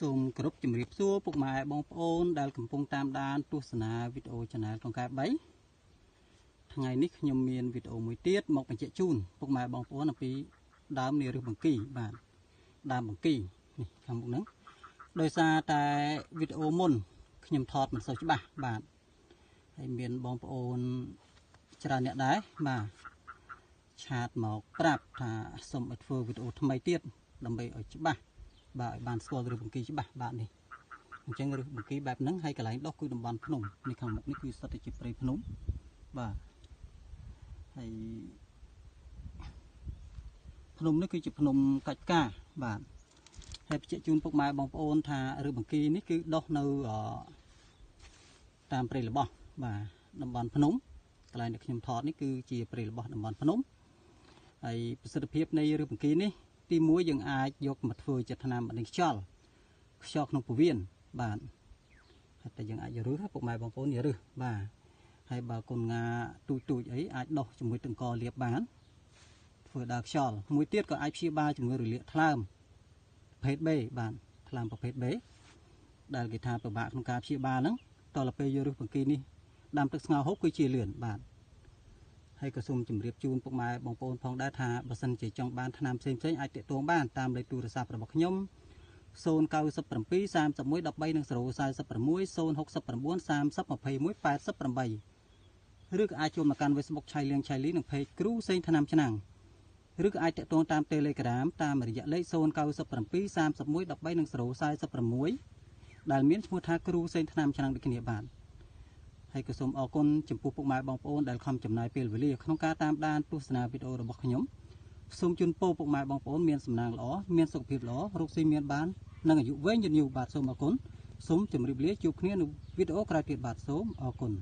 សូមគោរពជំរាបសួរពុកម៉ែបងប្អូនដែលកំពុងតាមដានទស្សនាវីដេអូ Channel ក្នុងការ3ថ្ងៃនេះខ្ញុំមានវីដេអូមួយទៀតមកបញ្ជាក់ជូនពុកម៉ែបងប្អូនអំពីដើមនារឹសបង្គីបាទដើមបង្គីនេះខាងមុខហ្នឹងដោយសារតែវីដេអូមុនខ្ញុំថតមិនសូវច្បាស់បាទហើយមានបងប្អូនច្រើនអ្នកដែរបាទឆាតមកប្រាប់ថាសូមឲ្យធ្វើវីដេអូថ្មីទៀតដើម្បីឲ្យច្បាស់បាទឲ្យបានស្គាល់រឿងបង្គីច្បាស់បាទនេះអញ្ចឹងរឿងបង្គីបែបហ្នឹងហើយកន្លែងដុះគឺតំបន់ភ្នំនេះខាងមុខនេះគឺសុទ្ធតែជាព្រៃភ្នំបាទហើយភ្នំនេះគឺជាភ្នំកាច់ផ្កាបាទហើយបញ្ជាក់ជូនពុកម៉ែបងប្អូនថារឿងបង្គីនេះគឺដុះនៅតាមព្រៃល្បោះបាទតំបន់ភ្នំកន្លែងដែលខ្ញុំថតនេះគឺជាព្រៃល្បោះតំបន់ភ្នំហើយប្រសិទ្ធភាពនៃរឿងបង្គីនេះទី1យើងអាចយកមកធ្វើជាថ្នាំបណ្ដេញខ្យល់ក្នុងពោះវៀនបាទហើយតែយើងអាចយករឹសពុកម៉ែបងប្អូនយករឹសបាទហើយបើកូនងាទូចអីអាចដោះជាមួយទឹកកកលាបបានធ្វើដើរខ្យល់មួយទៀតក៏អាចព្យាបាលជំងឺរលាកថ្លើមប្រភេទ B បាទថ្លើមប្រភេទ B ដែលគេថាពិបាកក្នុងការព្យាបាលហ្នឹងតទៅពេលយករឹសបង្គីនេះដាំទឹកស្ងោរហូបគឺជាលឿនបាទហើយក៏សូមជម្រាបជូនពុកម៉ែបងប្អូនផងដែរថាបើសិនជាចង់បានថ្នាំផ្សេងអាចតាក់ទងបានតាមលេខទូរស័ព្ទរបស់ខ្ញុំ097 31 13 046 069 30 21 88ឬក៏អាចចូលមកកាន់ Facebook ឆៃលៀងនិង Page គ្រូសេងថ្នាំឆ្នាំងឬក៏អាចតាក់ទងតាម Telegram តាមរយៈលេខ097 31 13 046ដែលមានឈ្មោះថាគ្រូសេងថ្នាំឆ្នាំងដូចគ្នាបាទហើយក៏សូមអរគុណចំពោះពុកម៉ែបងប្អូនដែលខំចំណាយពេលវេលាក្នុងការតាមដានទស្សនាវីដេអូរបស់ខ្ញុំសូមជូនពរពុកម៉ែបងប្អូនមានសំណាងល្អមានសុខភាពល្អរកស៊ីមានបាននិងអាយុវែងយូរបាទសូមអរគុណសូមជម្រាបលាជួបគ្នានៅវីដេអូក្រោយទៀតបាទសូមអរគុណ